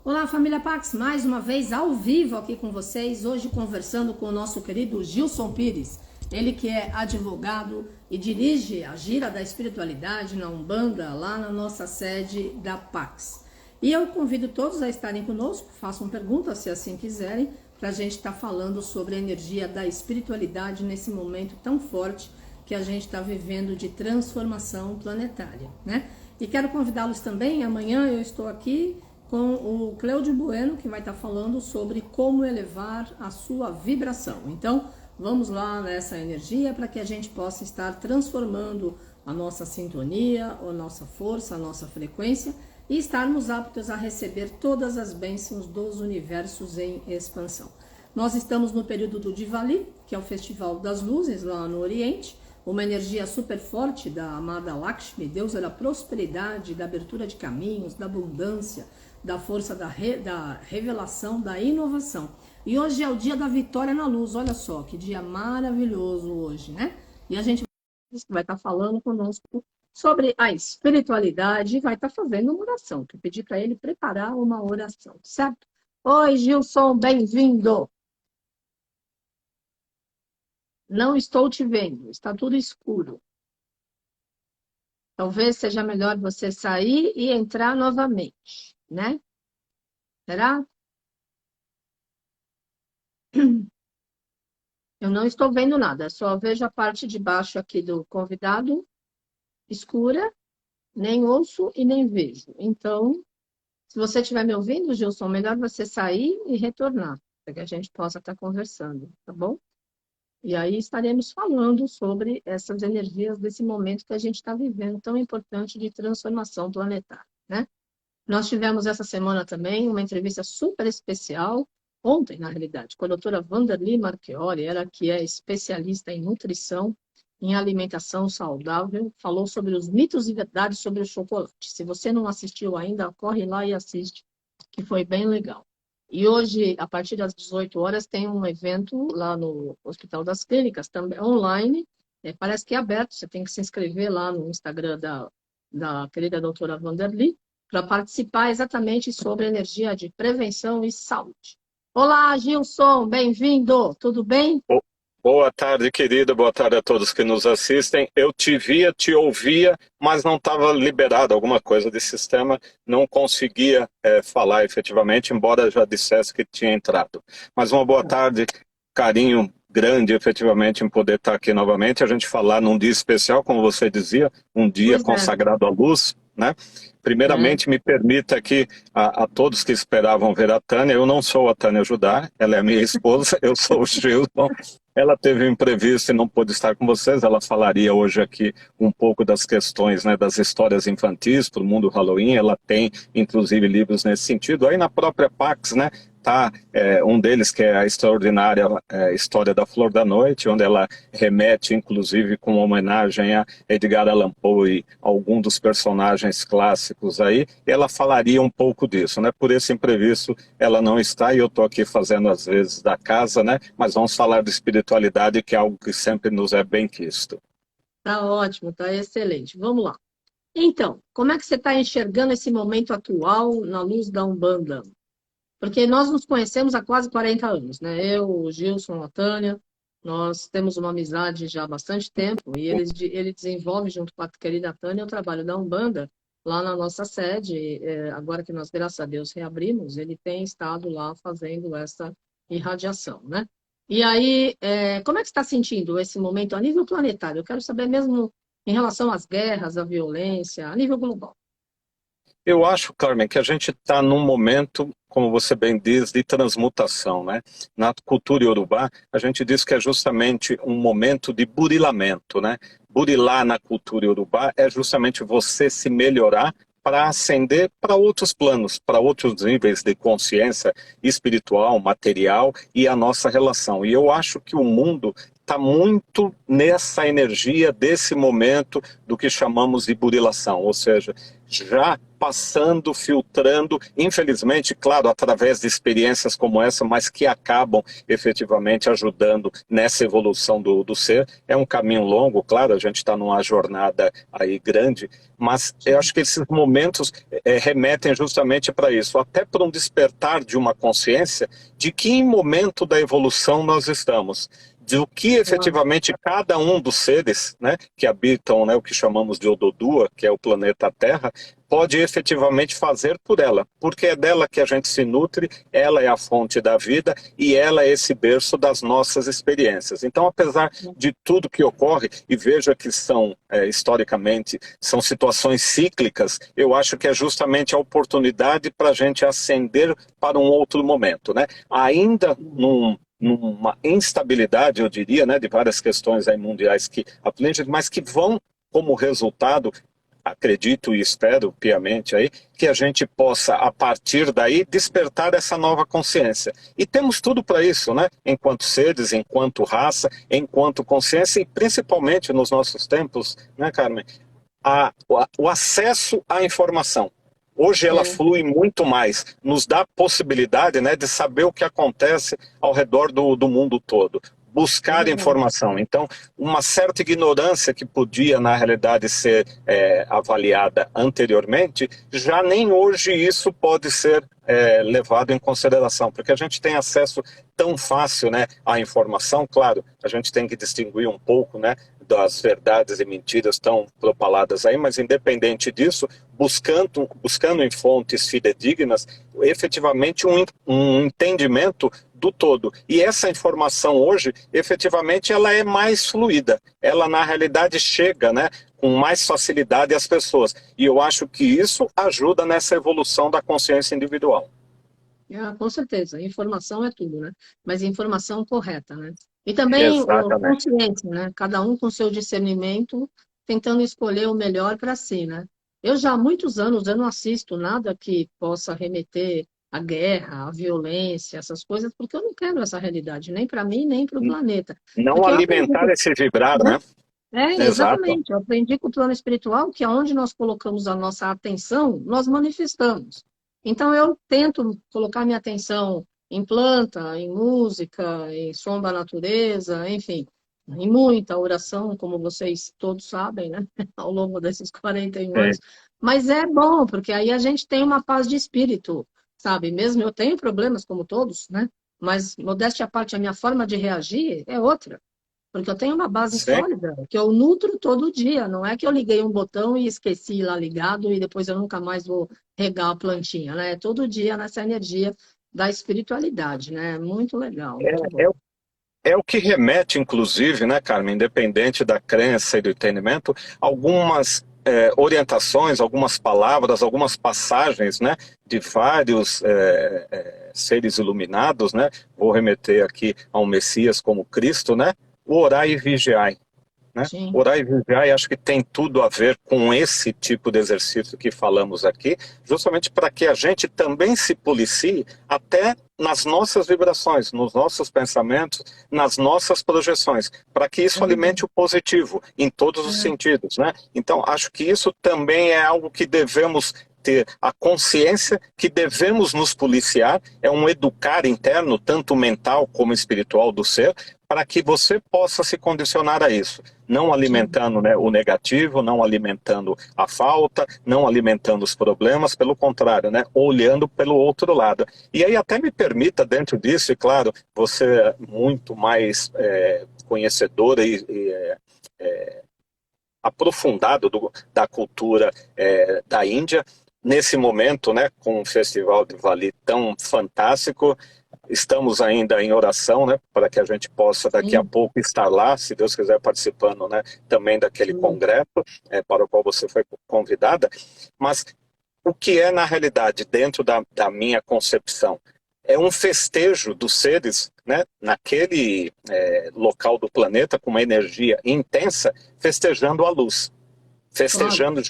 Olá, família Pax, mais uma vez ao vivo aqui com vocês, hoje conversando com o nosso querido Gilson Pires, ele que é advogado e dirige a Gira da Espiritualidade na Umbanda, lá na nossa sede da Pax. E eu convido todos a estarem conosco, façam perguntas se assim quiserem, para a gente estar falando sobre a energia da espiritualidade nesse momento tão forte que a gente está vivendo de transformação planetária, né? E quero convidá-los também, amanhã eu estou aqui com o Cleudio Bueno, que vai estar falando sobre como elevar a sua vibração. Então, vamos lá nessa energia para que a gente possa estar transformando a nossa sintonia, a nossa força, a nossa frequência e estarmos aptos a receber todas as bênçãos dos universos em expansão. Nós estamos no período do Diwali, que é o Festival das Luzes lá no Oriente, uma energia super forte da amada Lakshmi, deusa da prosperidade, da abertura de caminhos, da abundância, da força da revelação, da inovação. E hoje é o dia da vitória na luz, olha só, que dia maravilhoso hoje, né? E a gente vai estar falando conosco sobre a espiritualidade e vai estar fazendo uma oração, que eu pedi para ele preparar uma oração, certo? Oi, Gilson, bem-vindo! Não estou te vendo, está tudo escuro. Talvez seja melhor você sair e entrar novamente, né? Será? Eu não estou vendo nada, só vejo a parte de baixo aqui do convidado escura, nem ouço e nem vejo. Então, se você estiver me ouvindo, Gilson, melhor você sair e retornar, para que a gente possa estar conversando, tá bom? E aí estaremos falando sobre essas energias desse momento que a gente está vivendo, tão importante de transformação planetária, né? Nós tivemos essa semana também uma entrevista super especial, ontem, na realidade, com a doutora Wanderly Marchiori, ela que é especialista em nutrição, em alimentação saudável, falou sobre os mitos e verdades sobre o chocolate. Se você não assistiu ainda, corre lá e assiste, que foi bem legal. E hoje, a partir das 18 horas, tem um evento lá no Hospital das Clínicas, também online, parece que é aberto, você tem que se inscrever lá no Instagram da querida doutora Wanderly, para participar exatamente sobre energia de prevenção e saúde. Olá, Gilson, bem-vindo, tudo bem? Boa tarde, querida, boa tarde a todos que nos assistem. Eu te via, te ouvia, mas não estava liberado alguma coisa de sistema, não conseguia falar efetivamente, embora já dissesse que tinha entrado. Mas uma boa tarde, carinho grande efetivamente em poder estar aqui novamente, a gente falar num dia especial, como você dizia, um dia consagrado à luz, né? Primeiramente, me permita aqui a todos que esperavam ver a Tânia, eu não sou a Tânia Judá, ela é a minha esposa, eu sou o Gilson. Ela teve um imprevisto e não pôde estar com vocês, ela falaria hoje aqui um pouco das questões, né, das histórias infantis para o mundo Halloween, ela tem inclusive livros nesse sentido. Aí na própria Pax, né, tá um deles que é a extraordinária História da Flor da Noite, onde ela remete inclusive com uma homenagem a Edgar Allan Poe e algum dos personagens clássicos aí, ela falaria um pouco disso, né? Por esse imprevisto ela não está e eu estou aqui fazendo às vezes da casa, né? Mas vamos falar de espiritualidade, que é algo que sempre nos é bem quisto. Tá ótimo, tá excelente. Vamos lá. Então, como é que você está enxergando esse momento atual na luz da Umbanda? Porque nós nos conhecemos há quase 40 anos, né? Eu, o Gilson, a Tânia, nós temos uma amizade já há bastante tempo e ele desenvolve, junto com a querida Tânia, o trabalho da Umbanda lá na nossa sede. Agora que nós, graças a Deus, reabrimos, ele tem estado lá fazendo essa irradiação, né? E aí, como é que você está sentindo esse momento a nível planetário? Eu quero saber mesmo em relação às guerras, à violência, a nível global. Eu acho, Carmen, que a gente está num momento, como você bem diz, de transmutação, né? Na cultura iorubá, a gente diz que é justamente um momento de burilamento, né? Burilar na cultura iorubá é justamente você se melhorar para ascender para outros planos, para outros níveis de consciência espiritual, material e a nossa relação. E eu acho que o mundo está muito nessa energia desse momento do que chamamos de burilação, ou seja, já passando, filtrando, infelizmente, claro, através de experiências como essa, mas que acabam efetivamente ajudando nessa evolução do ser. É um caminho longo, claro, a gente está numa jornada aí grande, mas eu acho que esses momentos remetem justamente para isso, até para um despertar de uma consciência de que em momento da evolução nós estamos, do que efetivamente cada um dos seres, né, que habitam, né, o que chamamos de Ododua, que é o planeta Terra, pode efetivamente fazer por ela, porque é dela que a gente se nutre, ela é a fonte da vida e ela é esse berço das nossas experiências. Então, apesar de tudo que ocorre, e veja que são, historicamente, são situações cíclicas, eu acho que é justamente a oportunidade para a gente ascender para um outro momento, né? Ainda numa instabilidade, eu diria, né, de várias questões aí mundiais que afligem, mas que vão como resultado, acredito e espero piamente aí, que a gente possa, a partir daí, despertar essa nova consciência. E temos tudo para isso, né? Enquanto seres, enquanto raça, enquanto consciência e principalmente nos nossos tempos, né, Carmen? O acesso à informação. Hoje ela flui muito mais, nos dá a possibilidade, né, de saber o que acontece ao redor do mundo todo, buscar informação. Então, uma certa ignorância que podia, na realidade, ser avaliada anteriormente, já nem hoje isso pode ser levado em consideração, porque a gente tem acesso tão fácil, né, à informação. Claro, a gente tem que distinguir um pouco, né, das verdades e mentiras tão propaladas aí, mas independente disso, buscando em fontes fidedignas, efetivamente um entendimento do todo. E essa informação hoje, efetivamente, ela é mais fluida. Ela, na realidade, chega, né, com mais facilidade às pessoas. E eu acho que isso ajuda nessa evolução da consciência individual. Com certeza, informação é tudo, né? Mas informação correta, né? E também o Exatamente. consciente, né? Cada um com seu discernimento, tentando escolher o melhor para si, né? Eu já há muitos anos eu não assisto nada que possa remeter à guerra, à violência, essas coisas, porque eu não quero essa realidade, nem para mim, nem para o planeta. Não Porque eu aprendi, alimentar esse vibrar, né? né? Exato. Exatamente. Eu aprendi com o plano espiritual que aonde nós colocamos a nossa atenção, nós manifestamos. Então, eu tento colocar minha atenção em planta, em música, em som da natureza, enfim, em muita oração, como vocês todos sabem, né? Ao longo desses 41 É. anos. Mas é bom, porque aí a gente tem uma paz de espírito, sabe? Mesmo eu tenho problemas, como todos, né? Mas, modéstia à parte, a minha forma de reagir é outra. Porque eu tenho uma base Sim. sólida, que eu nutro todo dia. Não é que eu liguei um botão e esqueci lá ligado e depois eu nunca mais vou regar a plantinha, né? Todo dia nessa energia da espiritualidade, né? Muito legal, muito bom. É o que remete, inclusive, né, Carmen, independente da crença e do entendimento, algumas orientações, algumas palavras, algumas passagens, né, de vários seres iluminados, né? Vou remeter aqui ao Messias como Cristo, né? O orai e vigiai. Né? Sim. Orar e vigiar, acho que tem tudo a ver com esse tipo de exercício que falamos aqui, justamente para que a gente também se policie até nas nossas vibrações, nos nossos pensamentos, nas nossas projeções, para que isso alimente o positivo em todos os sentidos, né? Então, acho que isso também é algo que devemos ter a consciência que devemos nos policiar, é um educar interno, tanto mental como espiritual do ser, para que você possa se condicionar a isso, não alimentando, né, o negativo, não alimentando a falta, não alimentando os problemas, pelo contrário, né, olhando pelo outro lado. E aí até me permita, dentro disso, e claro, você é muito mais conhecedora e aprofundado da cultura da Índia, nesse momento, né, com um festival de Vali tão fantástico, estamos ainda em oração, né, para que a gente possa daqui a pouco estar lá, se Deus quiser, participando, né, também daquele congresso para o qual você foi convidada. Mas o que é, na realidade, dentro da minha concepção, é um festejo dos seres, né, naquele local do planeta, com uma energia intensa, festejando a luz. Festejando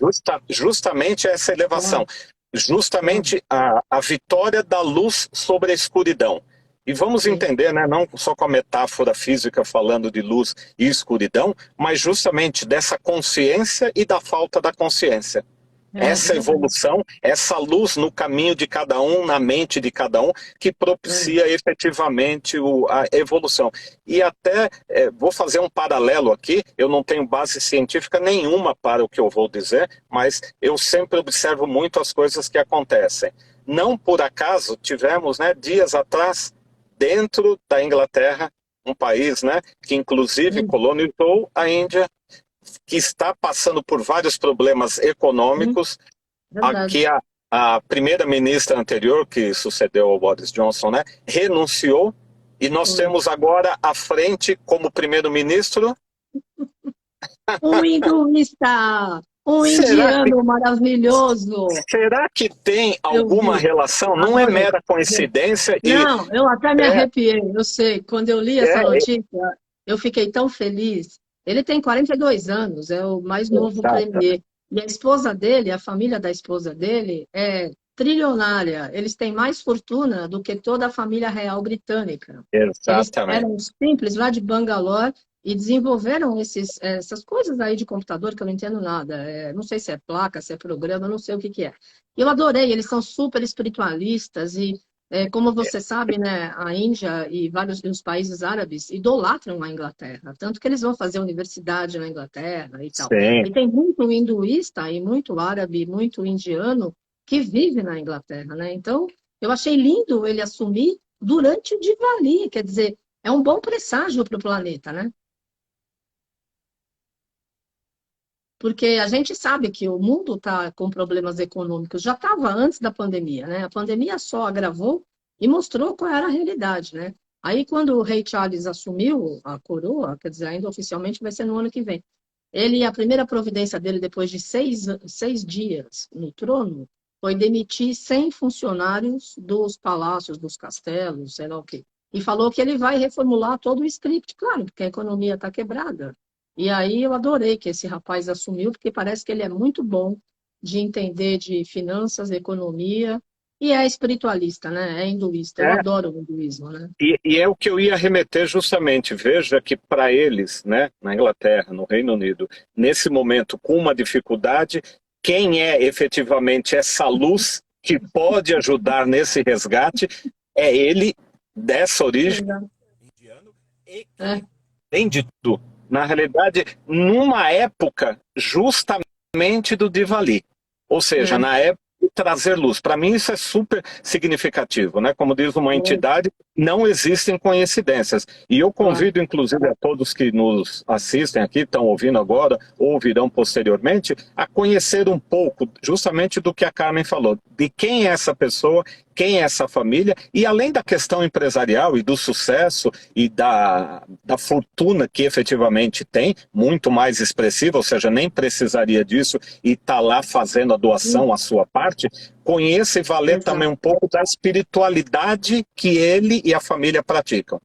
justamente essa elevação, justamente a vitória da luz sobre a escuridão. E vamos entender, né, não só com a metáfora física falando de luz e escuridão, mas justamente dessa consciência e da falta da consciência. essa evolução, essa luz no caminho de cada um, na mente de cada um, que propicia efetivamente a evolução. E até vou fazer um paralelo aqui, eu não tenho base científica nenhuma para o que eu vou dizer, mas eu sempre observo muito as coisas que acontecem. Não por acaso tivemos, né, dias atrás, dentro da Inglaterra, um país, né, que inclusive colonizou a Índia, que está passando por vários problemas econômicos. Aqui a primeira-ministra anterior, que sucedeu ao Boris Johnson, né, renunciou, e nós temos agora à frente como primeiro-ministro um hinduísta, um indiano maravilhoso. Será que tem alguma relação? Não é mera coincidência? Não, eu até me arrepiei, eu sei. Quando eu li essa notícia, eu fiquei tão feliz. Ele tem 42 anos, é o mais novo premier. E a esposa dele, a família da esposa dele, é trilionária. Eles têm mais fortuna do que toda a família real britânica. Exatamente. Eles eram simples lá de Bangalore e desenvolveram essas coisas aí de computador que eu não entendo nada. Não sei se é placa, se é programa, não sei o que é. Eu adorei, eles são super espiritualistas e como você sabe, né, a Índia e vários dos países árabes idolatram a Inglaterra, tanto que eles vão fazer universidade na Inglaterra e tal. Sim. E tem muito hinduísta e muito árabe, muito indiano que vive na Inglaterra, né? Então, eu achei lindo ele assumir durante o Diwali, quer dizer, é um bom presságio para o planeta, né? Porque a gente sabe que o mundo está com problemas econômicos, já estava antes da pandemia, né? A pandemia só agravou e mostrou qual era a realidade, né? Aí, quando o rei Charles assumiu a coroa, quer dizer, ainda oficialmente vai ser no ano que vem, a primeira providência dele, depois de seis dias no trono, foi demitir 100 funcionários dos palácios, dos castelos, sei lá o quê. E falou que ele vai reformular todo o script, claro, porque a economia está quebrada. E aí eu adorei que esse rapaz assumiu, porque parece que ele é muito bom de entender de finanças, economia, e é espiritualista, né? É hinduísta. Eu adoro o hinduísmo, né? E é o que eu ia remeter justamente. Veja que para eles, né, na Inglaterra, no Reino Unido, nesse momento, com uma dificuldade, quem é efetivamente essa luz que pode ajudar nesse resgate é ele, dessa origem indiano, e além de tudo, na realidade, numa época justamente do Diwali. Ou seja, na época de trazer luz. Para mim isso é super significativo, né? Como diz uma entidade, não existem coincidências. E eu convido, inclusive, a todos que nos assistem aqui, estão ouvindo agora, ou ouvirão posteriormente, a conhecer um pouco justamente do que a Carmen falou, de quem é essa pessoa, quem é essa família, e além da questão empresarial e do sucesso e da fortuna que efetivamente tem, muito mais expressiva, ou seja, nem precisaria disso e está lá fazendo a doação, a sua parte, conheça e valer também um pouco da espiritualidade que ele e a família praticam.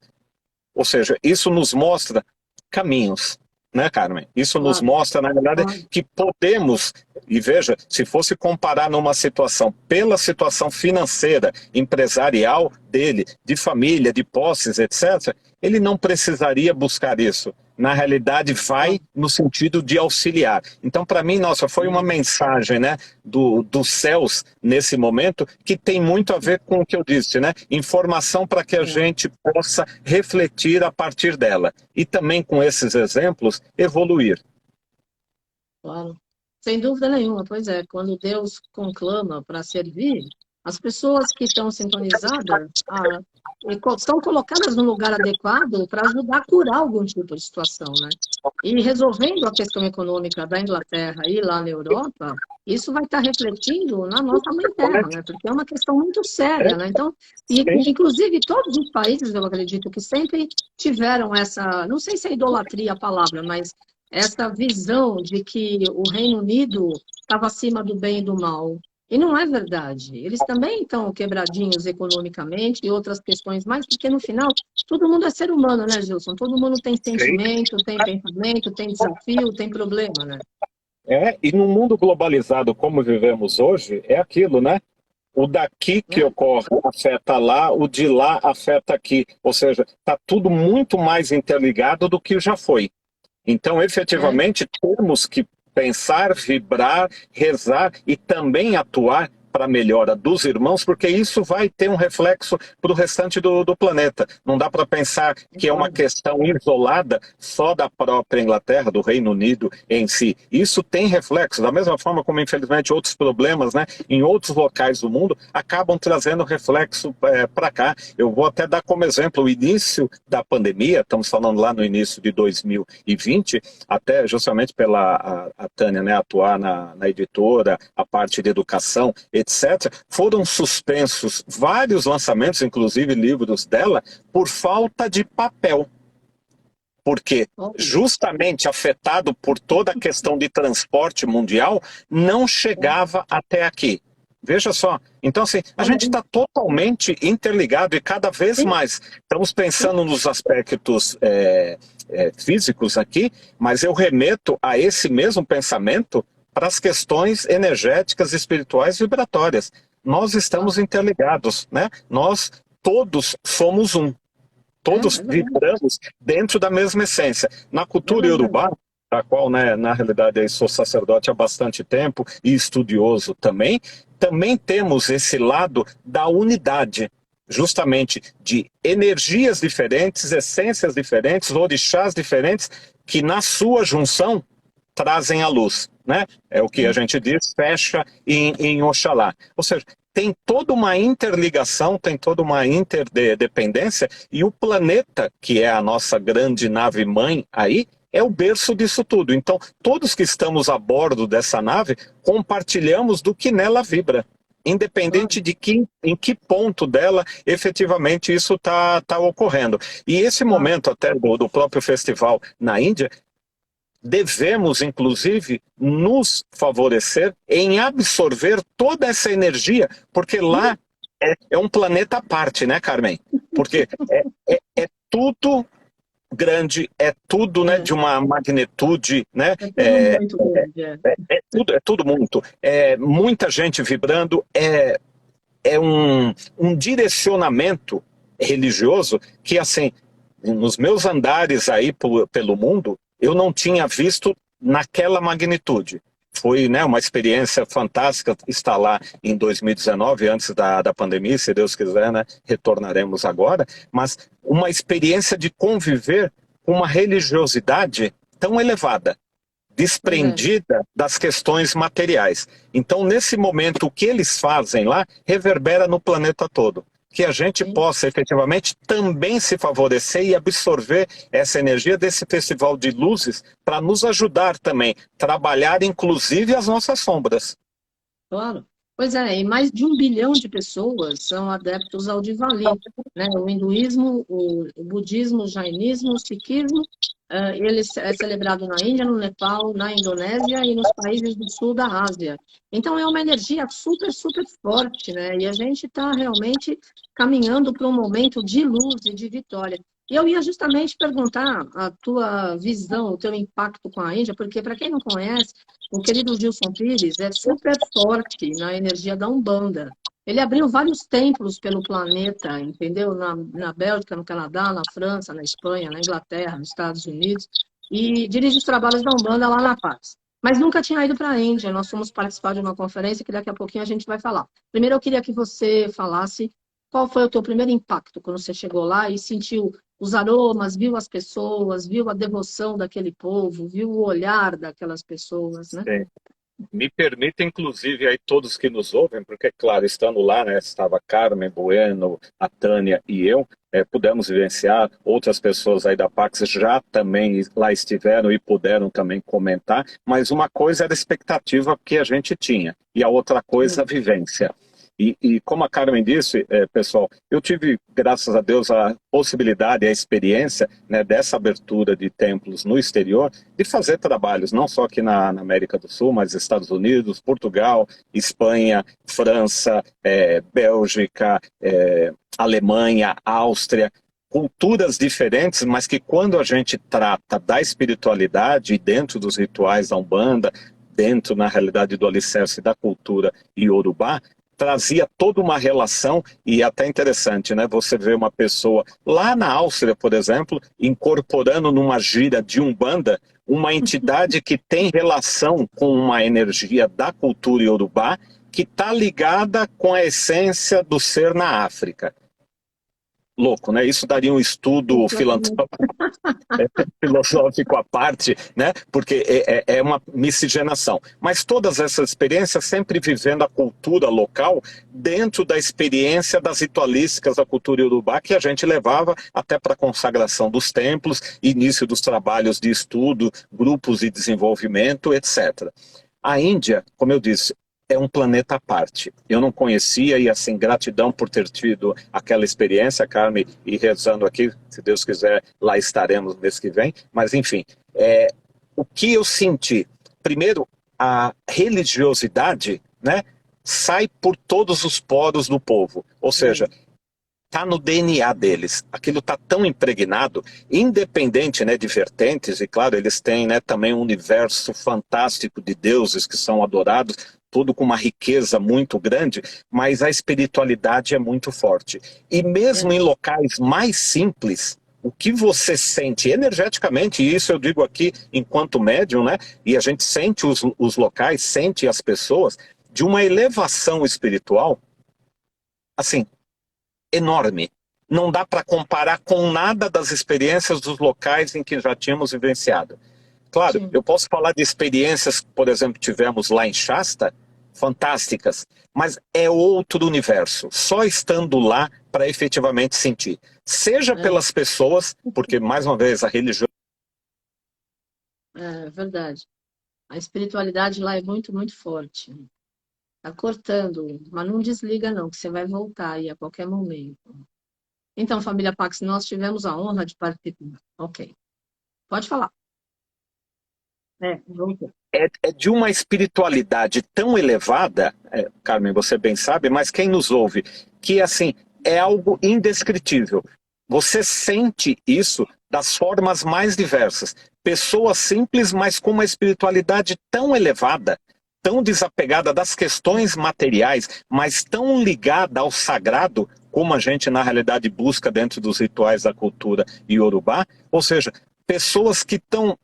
Ou seja, isso nos mostra caminhos, né, Carmen? Isso nos mostra, na verdade, que podemos, e veja, se fosse comparar numa situação, pela situação financeira, empresarial dele, de família, de posses, etc., ele não precisaria buscar isso. Na realidade, vai no sentido de auxiliar. Então, para mim, nossa, foi uma mensagem, né, dos céus nesse momento, que tem muito a ver com o que eu disse, né? Informação para que a gente possa refletir a partir dela. E também, com esses exemplos, evoluir. Claro. Sem dúvida nenhuma, pois é. Quando Deus conclama para servir, as pessoas que estão sintonizadas são colocadas no lugar adequado para ajudar a curar algum tipo de situação, né? E resolvendo a questão econômica da Inglaterra e lá na Europa, isso vai estar refletindo na nossa mãe terra, né? Porque é uma questão muito séria, né? Então, inclusive todos os países, eu acredito, que sempre tiveram essa, não sei se é idolatria a palavra, mas essa visão de que o Reino Unido estava acima do bem e do mal. E não é verdade. Eles também estão quebradinhos economicamente e outras questões mais, porque no final todo mundo é ser humano, né, Gilson? Todo mundo tem sentimento, tem pensamento, tem desafio, tem problema, né? E num mundo globalizado como vivemos hoje, é aquilo, né? O daqui que ocorre afeta lá, o de lá afeta aqui. Ou seja, está tudo muito mais interligado do que já foi. Então, efetivamente, temos que pensar, vibrar, rezar e também atuar para a melhora dos irmãos, porque isso vai ter um reflexo para o restante do planeta. Não dá para pensar que é uma questão isolada só da própria Inglaterra, do Reino Unido em si. Isso tem reflexo, da mesma forma como, infelizmente, outros problemas, né, em outros locais do mundo acabam trazendo reflexo para cá. Eu vou até dar como exemplo o início da pandemia, estamos falando lá no início de 2020, até justamente pela a Tânia, né, atuar na editora, a parte de educação, etc., foram suspensos vários lançamentos, inclusive livros dela, por falta de papel. Porque, justamente afetado por toda a questão de transporte mundial, não chegava até aqui. Veja só. Então, assim, a gente está totalmente interligado e cada vez mais. Estamos pensando nos aspectos físicos aqui, mas eu remeto a esse mesmo pensamento para as questões energéticas, espirituais e vibratórias. Nós estamos interligados, né? Nós todos somos um. Todos vibramos dentro da mesma essência. Na cultura iorubá, da qual, né, na realidade, eu sou sacerdote há bastante tempo e estudioso também temos esse lado da unidade, justamente de energias diferentes, essências diferentes, orixás diferentes, que na sua junção trazem a luz, né? É o que a gente diz, fecha em Oxalá. Ou seja, tem toda uma interligação, tem toda uma interdependência, e o planeta, que é a nossa grande nave-mãe aí, é o berço disso tudo. Então, todos que estamos a bordo dessa nave, compartilhamos do que nela vibra, independente de em que ponto dela efetivamente isso está ocorrendo. E esse momento até do próprio festival na Índia, devemos, inclusive, nos favorecer em absorver toda essa energia, porque lá é um planeta à parte, né, Carmen? Porque é tudo grande, é tudo, né, de uma magnitude, né? É tudo muito. Muita gente vibrando, é um direcionamento religioso que, assim, nos meus andares aí pelo mundo, eu não tinha visto naquela magnitude. Foi, né, uma experiência fantástica estar lá em 2019, antes da pandemia, se Deus quiser, né, retornaremos agora, mas uma experiência de conviver com uma religiosidade tão elevada, desprendida das questões materiais. Então, nesse momento, o que eles fazem lá reverbera no planeta todo. Que a gente possa efetivamente também se favorecer e absorver essa energia desse festival de luzes para nos ajudar também, trabalhar inclusive as nossas sombras. Claro. Pois é, e mais de 1 bilhão de pessoas são adeptos ao Diwali, né? O hinduísmo, o budismo, o jainismo, o sikhismo, ele é celebrado na Índia, no Nepal, na Indonésia e nos países do sul da Ásia. Então é uma energia super, super forte, né? E a gente está realmente caminhando para um momento de luz e de vitória. E eu ia justamente perguntar a tua visão, o teu impacto com a Índia, porque para quem não conhece, o querido Gilson Pires é super forte na energia da Umbanda. Ele abriu vários templos pelo planeta, entendeu? Na Bélgica, no Canadá, na França, na Espanha, na Inglaterra, nos Estados Unidos, e dirige os trabalhos da Umbanda lá na Paz. Mas nunca tinha ido para a Índia. Nós fomos participar de uma conferência que daqui a pouquinho a gente vai falar. Primeiro eu queria que você falasse qual foi o teu primeiro impacto quando você chegou lá e sentiu os aromas, viu as pessoas, viu a devoção daquele povo, viu o olhar daquelas pessoas, né? Sim. Me permita, inclusive, aí todos que nos ouvem, porque, claro, estando lá, né, estava Carmen Bueno, a Tânia e eu, pudemos vivenciar, outras pessoas aí da Pax já também lá estiveram e puderam também comentar, mas uma coisa era a expectativa que a gente tinha, e a outra coisa, a vivência. E como a Carmen disse, pessoal, eu tive, graças a Deus, a possibilidade, a experiência, né, dessa abertura de templos no exterior, de fazer trabalhos, não só aqui na América do Sul, mas Estados Unidos, Portugal, Espanha, França, Bélgica, Alemanha, Áustria, culturas diferentes, mas que quando a gente trata da espiritualidade dentro dos rituais da Umbanda, dentro, na realidade, do alicerce da cultura iorubá, trazia toda uma relação, e até interessante, né? Você vê uma pessoa lá na Áustria, por exemplo, incorporando numa gira de Umbanda uma entidade que tem relação com uma energia da cultura iorubá que está ligada com a essência do ser na África. Louco, né? Isso daria um estudo filosófico à parte, né? Porque é uma miscigenação. Mas todas essas experiências sempre vivendo a cultura local dentro da experiência das ritualísticas da cultura iorubá que a gente levava até para a consagração dos templos, início dos trabalhos de estudo, grupos de desenvolvimento, etc. A Índia, como eu disse, é um planeta à parte. Eu não conhecia e, assim, gratidão por ter tido aquela experiência, Carmen, e rezando aqui, se Deus quiser, lá estaremos no mês que vem. Mas, enfim, o que eu senti? Primeiro, a religiosidade, né, sai por todos os poros do povo. Ou seja, está no DNA deles. Aquilo está tão impregnado, independente, né, de vertentes, e claro, eles têm, né, também um universo fantástico de deuses que são adorados, tudo com uma riqueza muito grande, mas a espiritualidade é muito forte. E mesmo em locais mais simples, o que você sente energeticamente, e isso eu digo aqui enquanto médium, né, e a gente sente os locais, sente as pessoas, de uma elevação espiritual, assim, enorme. Não dá para comparar com nada das experiências dos locais em que já tínhamos vivenciado. Claro, Sim. eu posso falar de experiências que, por exemplo, tivemos lá em Shasta, fantásticas, mas é outro universo, só estando lá para efetivamente sentir. Seja pelas pessoas, porque, mais uma vez, a religião... É verdade. A espiritualidade lá é muito, muito forte. Tá cortando, mas não desliga não, que você vai voltar aí a qualquer momento. Então, família Pax, nós tivemos a honra de participar. Ok. Pode falar. Voltou. É de uma espiritualidade tão elevada, Carmen, você bem sabe, mas quem nos ouve, que assim, é algo indescritível. Você sente isso das formas mais diversas. Pessoas simples, mas com uma espiritualidade tão elevada, tão desapegada das questões materiais, mas tão ligada ao sagrado, como a gente na realidade busca dentro dos rituais da cultura iorubá, ou seja, pessoas que estão,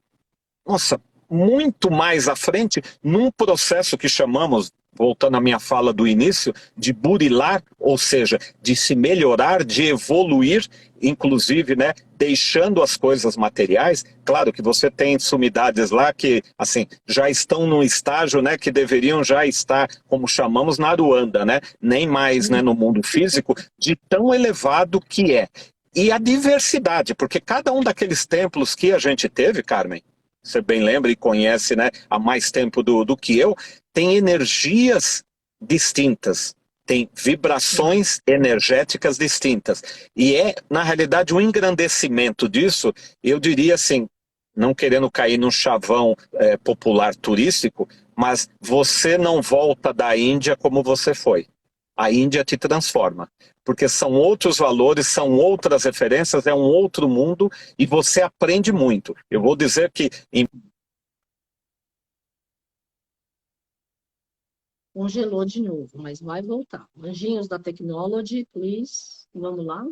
nossa, muito mais à frente num processo que chamamos, voltando à minha fala do início, de burilar, ou seja, de se melhorar, de evoluir, inclusive, né, deixando as coisas materiais. Claro que você tem sumidades lá que, assim, já estão num estágio, né, que deveriam já estar, como chamamos, na Aruanda, né, nem mais, né, no mundo físico, de tão elevado que é. E a diversidade, porque cada um daqueles templos que a gente teve, Carmen, você bem lembra e conhece, né, há mais tempo do que eu, tem energias distintas, tem vibrações energéticas distintas. E na realidade, o engrandecimento disso, eu diria assim, não querendo cair num chavão popular turístico, mas você não volta da Índia como você foi. A Índia te transforma, porque são outros valores, são outras referências, é um outro mundo e você aprende muito. Eu vou dizer que... Congelou de novo, mas vai voltar. Anjinhos da Technology, please. Vamos lá.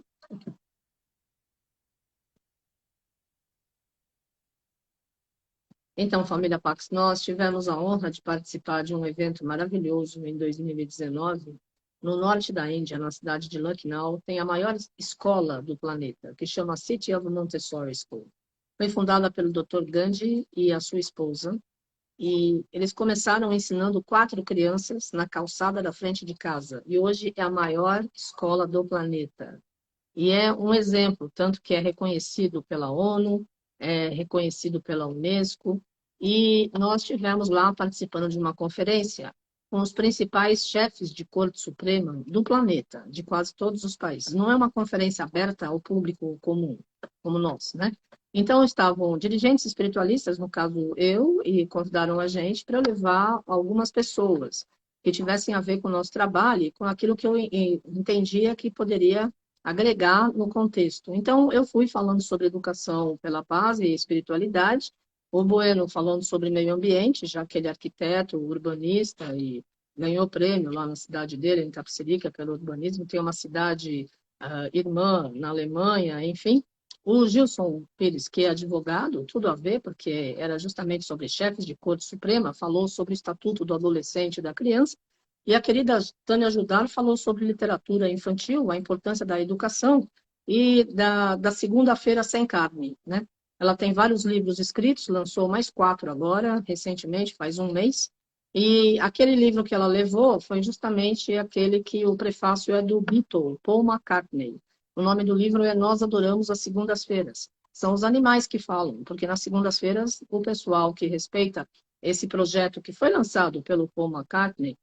Então, família Pax, nós tivemos a honra de participar de um evento maravilhoso em 2019, no norte da Índia, na cidade de Lucknow, tem a maior escola do planeta, que chama City of Montessori School. Foi fundada pelo Dr. Gandhi e a sua esposa, e eles começaram ensinando 4 crianças na calçada da frente de casa, e hoje é a maior escola do planeta. E é um exemplo, tanto que é reconhecido pela ONU, é reconhecido pela Unesco, e nós tivemos lá participando de uma conferência com os principais chefes de Corte Suprema do planeta, de quase todos os países. Não é uma conferência aberta ao público comum, como nós, né? Então, estavam dirigentes espiritualistas, no caso eu, e convidaram a gente para levar algumas pessoas que tivessem a ver com o nosso trabalho e com aquilo que eu entendia que poderia agregar no contexto. Então, eu fui falando sobre educação pela paz e espiritualidade, o Bueno falando sobre meio ambiente, já que ele é arquiteto, urbanista e ganhou prêmio lá na cidade dele, em Capsirica, pelo urbanismo. Tem uma cidade irmã na Alemanha, enfim. O Gilson Pires, que é advogado, tudo a ver, porque era justamente sobre chefes de Corte Suprema, falou sobre o Estatuto do Adolescente e da Criança, e a querida Tânia Judar falou sobre literatura infantil, a importância da educação e da segunda-feira sem carne, né? Ela tem vários livros escritos, lançou mais 4 agora, recentemente, faz um mês, e aquele livro que ela levou foi justamente aquele que o prefácio é do Beatle, Paul McCartney. O nome do livro é Nós Adoramos as Segundas-Feiras. São os animais que falam, porque nas segundas-feiras o pessoal que respeita esse projeto que foi lançado pelo Paul McCartney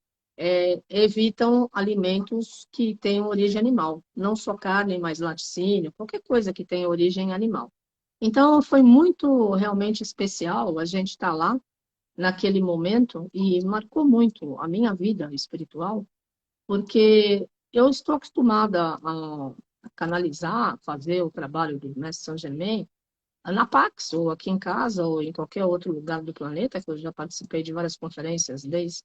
evitam alimentos que tenham origem animal. Não só carne, mas laticínio, qualquer coisa que tenha origem animal. Então foi muito realmente especial a gente estar lá naquele momento e marcou muito a minha vida espiritual, porque eu estou acostumada a canalizar, fazer o trabalho do Mestre Saint Germain na Pax, ou aqui em casa, ou em qualquer outro lugar do planeta, que eu já participei de várias conferências desde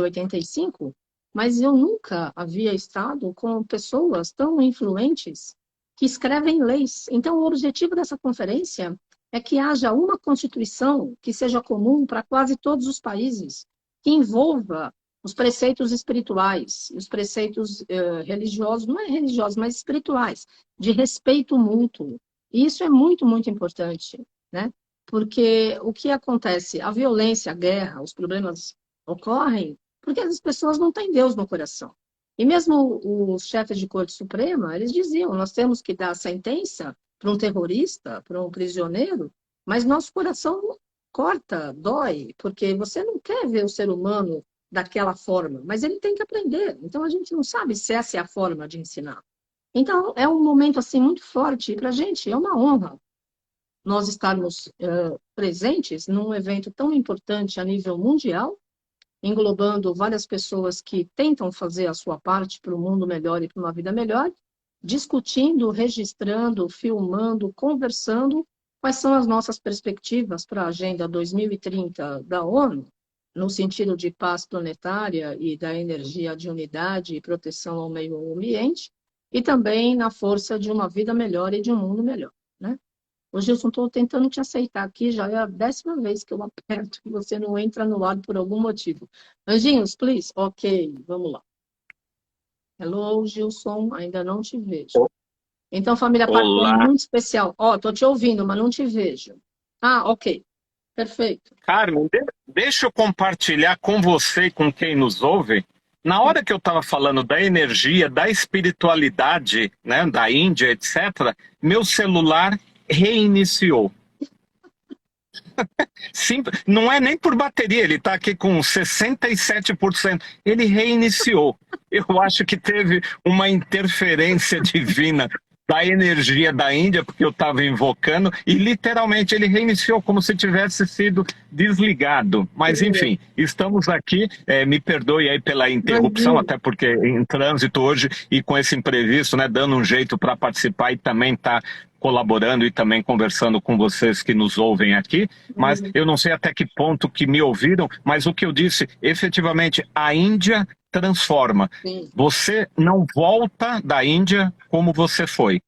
85, mas eu nunca havia estado com pessoas tão influentes que escrevem leis. Então, o objetivo dessa conferência é que haja uma constituição que seja comum para quase todos os países, que envolva os preceitos espirituais, os preceitos religiosos, não é religiosos, mas espirituais, de respeito mútuo. E isso é muito, muito importante, né? Porque o que acontece? A violência, a guerra, os problemas ocorrem porque as pessoas não têm Deus no coração. E mesmo os chefes de Corte Suprema, eles diziam, nós temos que dar a sentença para um terrorista, para um prisioneiro, mas nosso coração corta, dói, porque você não quer ver o ser humano daquela forma, mas ele tem que aprender. Então a gente não sabe se essa é a forma de ensinar. Então é um momento assim muito forte e para a gente é uma honra nós estarmos presentes num evento tão importante a nível mundial, englobando várias pessoas que tentam fazer a sua parte para um mundo melhor e para uma vida melhor, discutindo, registrando, filmando, conversando quais são as nossas perspectivas para a Agenda 2030 da ONU, no sentido de paz planetária e da energia de unidade e proteção ao meio ambiente, e também na força de uma vida melhor e de um mundo melhor, né? Ô Gilson, estou tentando te aceitar aqui, já é a 10ª vez que eu aperto e você não entra no ar por algum motivo. Anjinhos, please. Ok, vamos lá. Hello, Gilson, ainda não te vejo. Então, família Parton é muito especial. Ó, tô te ouvindo, mas não te vejo. Ah, ok. Perfeito. Carmen, deixa eu compartilhar com você e com quem nos ouve. Na hora que eu estava falando da energia, da espiritualidade, né, da Índia, etc., meu celular reiniciou. Sim, não é nem por bateria, ele está aqui com 67%. Ele reiniciou. Eu acho que teve uma interferência divina da energia da Índia, porque eu estava invocando, e literalmente ele reiniciou como se tivesse sido desligado. Mas enfim, estamos aqui, me perdoe aí pela interrupção, até porque em trânsito hoje e com esse imprevisto, né, dando um jeito para participar e também tá colaborando e também conversando com vocês que nos ouvem aqui, mas eu não sei até que ponto que me ouviram, mas o que eu disse, efetivamente, a Índia transforma. Sim. Você não volta da Índia como você foi.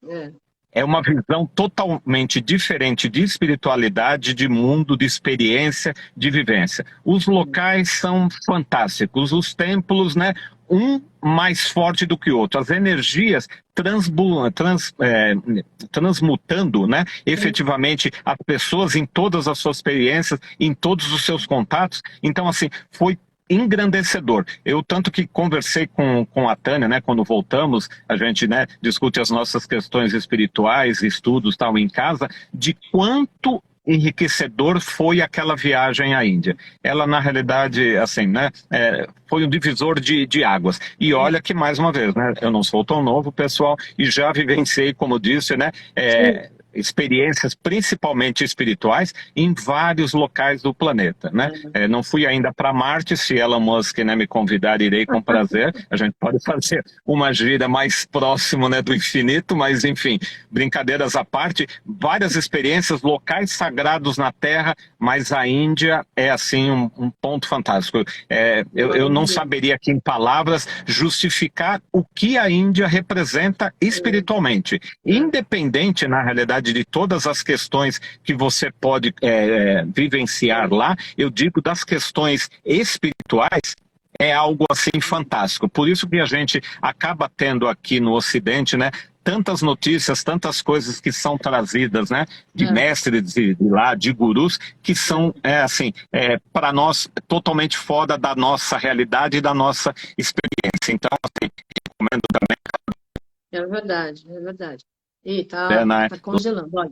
É uma visão totalmente diferente de espiritualidade, de mundo, de experiência, de vivência. Os locais são fantásticos, os templos, né? Um mais forte do que o outro. As energias transmutando, né? Efetivamente, as pessoas em todas as suas experiências, em todos os seus contatos. Então, assim, foi engrandecedor. Eu tanto que conversei com a Tânia, né, quando voltamos, a gente, né, discute as nossas questões espirituais, estudos, tal, em casa, de quanto enriquecedor foi aquela viagem à Índia. Ela, na realidade, assim, né, foi um divisor de águas. E olha que, mais uma vez, né, eu não sou tão novo, pessoal, e já vivenciei, como disse, né, experiências principalmente espirituais em vários locais do planeta, né? Não fui ainda para Marte, se Elon Musk, né, me convidar, irei com prazer. A gente pode fazer uma gira mais próximo, né, do infinito, mas enfim, brincadeiras à parte, várias experiências, locais sagrados na Terra, mas a Índia é assim um ponto fantástico. Eu não saberia aqui em palavras justificar o que a Índia representa espiritualmente, independente na realidade realidade de todas as questões que você pode vivenciar lá, eu digo das questões espirituais, é algo assim fantástico. Por isso que a gente acaba tendo aqui no Ocidente, né, tantas notícias, tantas coisas que são trazidas, né, de mestres de lá, de gurus, que são, para nós, totalmente fora da nossa realidade e da nossa experiência. Então, assim, recomendo também. É verdade, é verdade. E tá congelando, olha.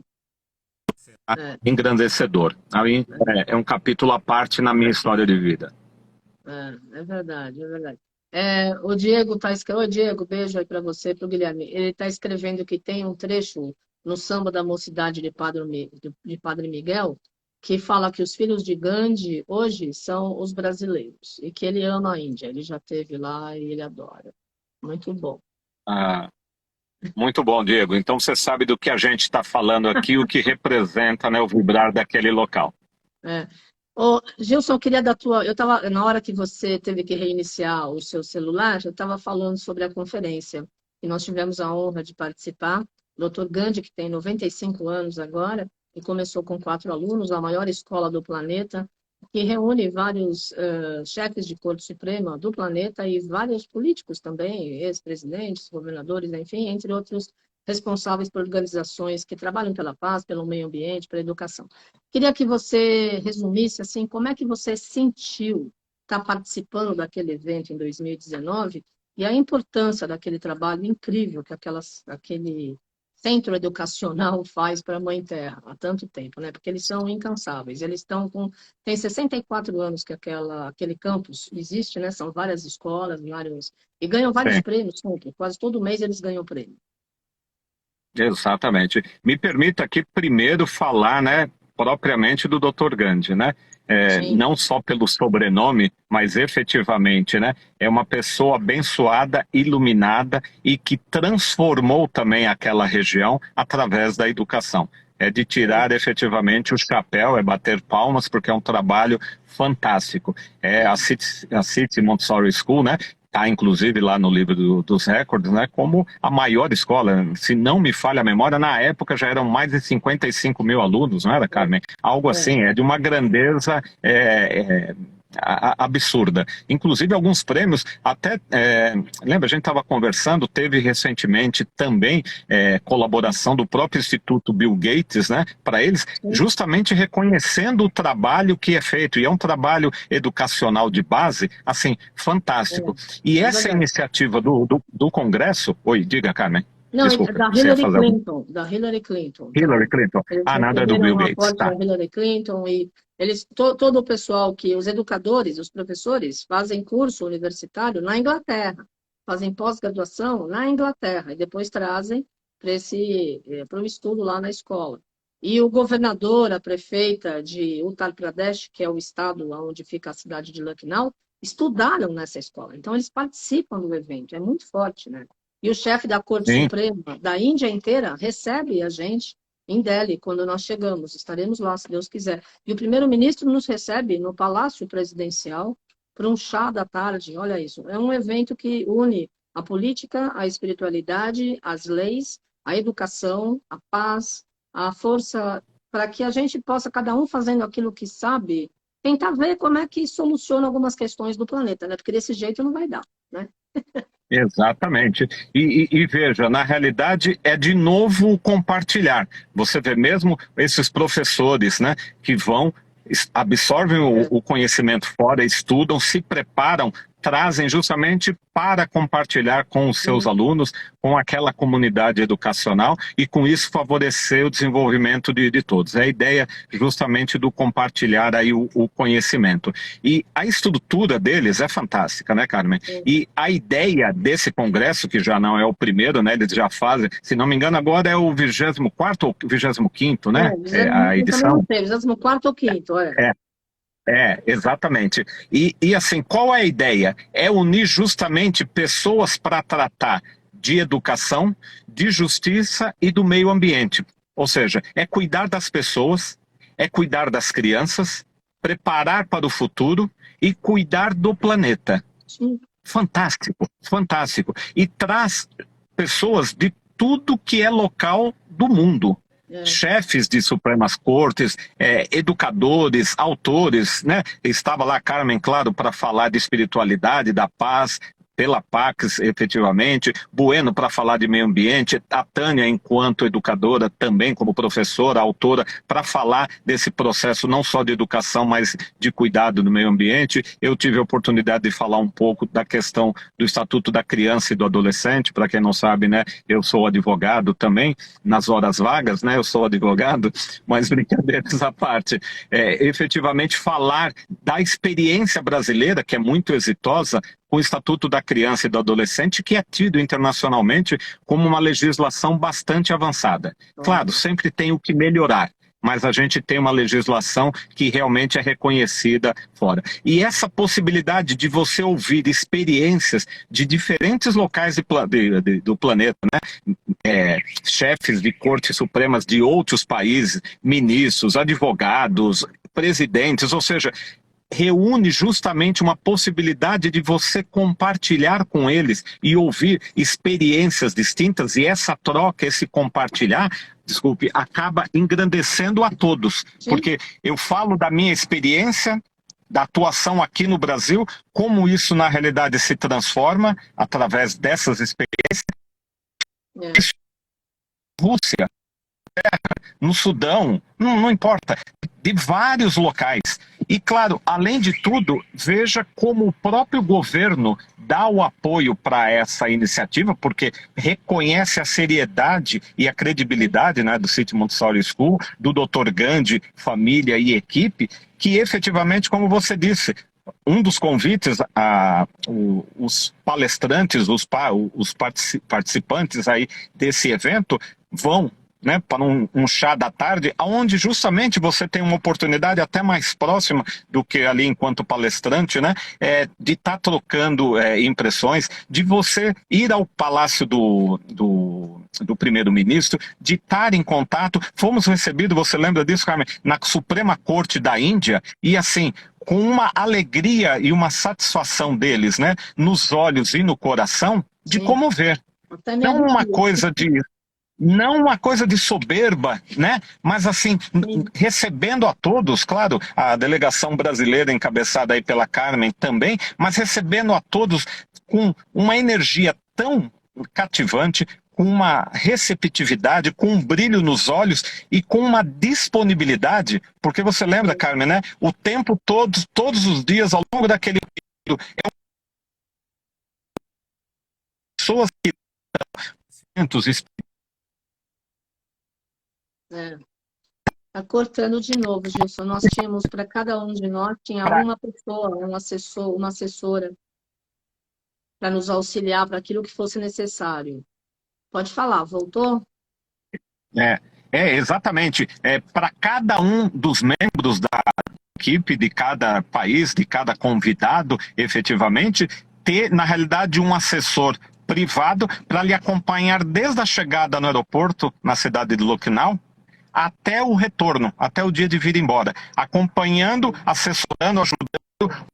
Engrandecedor. Aí, é um capítulo à parte na minha história de vida. É verdade, é verdade. O Diego está escrevendo. Oi, Diego, beijo aí para você, para o Guilherme. Ele está escrevendo que tem um trecho no Samba da Mocidade de Padre Miguel que fala que os filhos de Gandhi hoje são os brasileiros e que ele ama a Índia. Ele já esteve lá e ele adora. Muito bom. Muito bom, Diego. Então você sabe do que a gente está falando aqui, o que representa, né, o vibrar daquele local. Ô, Gilson, eu queria na hora que você teve que reiniciar o seu celular, eu estava falando sobre a conferência, e nós tivemos a honra de participar. O Dr. Gandhi, que tem 95 anos agora, e começou com 4 alunos, a maior escola do planeta, que reúne vários chefes de Corte Suprema do planeta e vários políticos também, ex-presidentes, governadores, enfim, entre outros responsáveis por organizações que trabalham pela paz, pelo meio ambiente, pela educação. Queria que você resumisse, assim, como é que você sentiu estar participando daquele evento em 2019 e a importância daquele trabalho incrível que aquele centro educacional faz para a Mãe Terra há tanto tempo, né? Porque eles são incansáveis. Tem 64 anos que aquele campus existe, né? São várias escolas, e ganham vários prêmios sempre. Quase todo mês eles ganham prêmio. Exatamente. Me permita aqui primeiro falar, né, propriamente do Dr. Gandhi, né? Não só pelo sobrenome, mas efetivamente, né, é uma pessoa abençoada, iluminada e que transformou também aquela região através da educação. É de tirar efetivamente o chapéu, é bater palmas, porque é um trabalho fantástico. A City Montessori School, né? Está inclusive lá no livro dos recordes, né, como a maior escola, se não me falha a memória, na época já eram mais de 55 mil alunos, não era, Carmen? Algo assim, de uma grandeza absurda. Inclusive alguns prêmios, até, lembra, a gente estava conversando, teve recentemente também colaboração do próprio Instituto Bill Gates, né, para eles, justamente reconhecendo o trabalho que é feito, e é um trabalho educacional de base, assim, fantástico. E essa iniciativa do Congresso... Oi, diga, Carmen. Não, desculpa, da Hillary Clinton. Hillary Clinton. Nada do Bill Gates. Da Hillary Clinton e todo o pessoal os educadores, os professores, fazem curso universitário na Inglaterra, fazem pós-graduação na Inglaterra e depois trazem para o estudo lá na escola. E o governador, a prefeita de Uttar Pradesh, que é o estado onde fica a cidade de Lucknow, estudaram nessa escola. Então, eles participam do evento. É muito forte, né? E o chefe da Corte Suprema da Índia inteira recebe a gente em Delhi, quando nós chegamos. Estaremos lá, se Deus quiser. E o primeiro-ministro nos recebe no Palácio Presidencial para um chá da tarde. Olha isso. É um evento que une a política, a espiritualidade, as leis, a educação, a paz, a força, para que a gente possa, cada um fazendo aquilo que sabe, tentar ver como é que soluciona algumas questões do planeta, né? Porque desse jeito não vai dar, né? Exatamente. E veja, na realidade é de novo compartilhar. Você vê mesmo esses professores, né, que vão, absorvem o conhecimento fora, estudam, se preparam, trazem justamente para compartilhar com os seus alunos, com aquela comunidade educacional e com isso favorecer o desenvolvimento de todos. É a ideia justamente do compartilhar aí o conhecimento. E a estrutura deles é fantástica, né, Carmen? E a ideia desse congresso, que já não é o primeiro, né, eles já fazem, se não me engano agora é o 24º ou 25º, né? A edição. 24º ou 5º, exatamente. E assim, qual é a ideia? É unir justamente pessoas para tratar de educação, de justiça e do meio ambiente. Ou seja, é cuidar das pessoas, é cuidar das crianças, preparar para o futuro e cuidar do planeta. Sim. Fantástico, fantástico. E traz pessoas de tudo que é local do mundo. chefes de Supremas Cortes, educadores, autores, né? Estava lá Carmen, claro, para falar de espiritualidade, da paz, pela Pax, efetivamente, Bueno para falar de meio ambiente, a Tânia, enquanto educadora, também como professora, autora, para falar desse processo não só de educação, mas de cuidado do meio ambiente. Eu tive a oportunidade de falar um pouco da questão do Estatuto da Criança e do Adolescente. Para quem não sabe, né, eu sou advogado também, nas horas vagas, né, eu sou advogado, mas brincadeiras à parte. Efetivamente falar da experiência brasileira, que é muito exitosa, com o Estatuto da Criança e do Adolescente, que é tido internacionalmente como uma legislação bastante avançada. Claro, sempre tem o que melhorar, mas a gente tem uma legislação que realmente é reconhecida fora. E essa possibilidade de você ouvir experiências de diferentes locais do planeta, né? Chefes de cortes supremas de outros países, ministros, advogados, presidentes, ou seja, reúne justamente uma possibilidade de você compartilhar com eles e ouvir experiências distintas, e essa troca, esse compartilhar, desculpe, acaba engrandecendo a todos. Sim. Porque eu falo da minha experiência, da atuação aqui no Brasil, como isso na realidade se transforma através dessas experiências. Rússia, no Sudão, não importa, de vários locais. E claro, além de tudo, veja como o próprio governo dá o apoio para essa iniciativa, porque reconhece a seriedade e a credibilidade, né, do City Montessori School, do Dr. Gandhi, família e equipe, que efetivamente, como você disse, um dos convites os palestrantes, os participantes aí desse evento vão, né, para um chá da tarde, onde justamente você tem uma oportunidade até mais próxima do que ali enquanto palestrante, né, de estar trocando impressões, de você ir ao palácio do primeiro-ministro, de estar em contato. Fomos recebidos, você lembra disso, Carmen, na Suprema Corte da Índia, e assim, com uma alegria e uma satisfação deles, né, nos olhos e no coração, de comover. Não uma coisa de soberba, né? Mas assim, recebendo a todos, claro, a delegação brasileira encabeçada aí pela Carmen também, mas recebendo a todos com uma energia tão cativante, com uma receptividade, com um brilho nos olhos e com uma disponibilidade, porque você lembra, Carmen, né? O tempo todo, todos os dias, ao longo daquele período, pessoas que Tá cortando de novo, Gilson. Nós tínhamos, para cada um de nós, tinha uma pessoa, um assessor, uma assessora, para nos auxiliar para aquilo que fosse necessário. Pode falar, voltou? Exatamente. Para cada um dos membros da equipe, de cada país, de cada convidado, efetivamente, ter, na realidade, um assessor privado para lhe acompanhar desde a chegada no aeroporto, na cidade de Lucknow, até o retorno, até o dia de vir embora, acompanhando, assessorando, ajudando,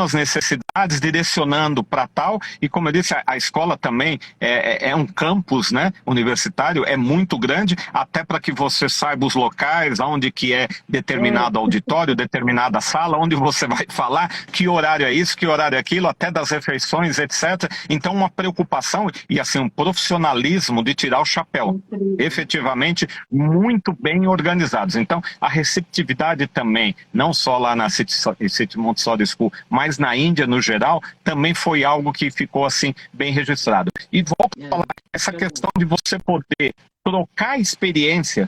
as necessidades, direcionando para tal. E como eu disse, a escola também é um campus, né, universitário, é muito grande, até para que você saiba os locais, onde que é determinado auditório, determinada sala, onde você vai falar, que horário é isso, que horário é aquilo, até das refeições, etc. Então uma preocupação e assim um profissionalismo de tirar o chapéu, efetivamente muito bem organizados. Então a receptividade também, não só lá na City Montessori School, mas na Índia, no geral, também foi algo que ficou assim bem registrado. E volto a falar, essa questão de você poder trocar experiência,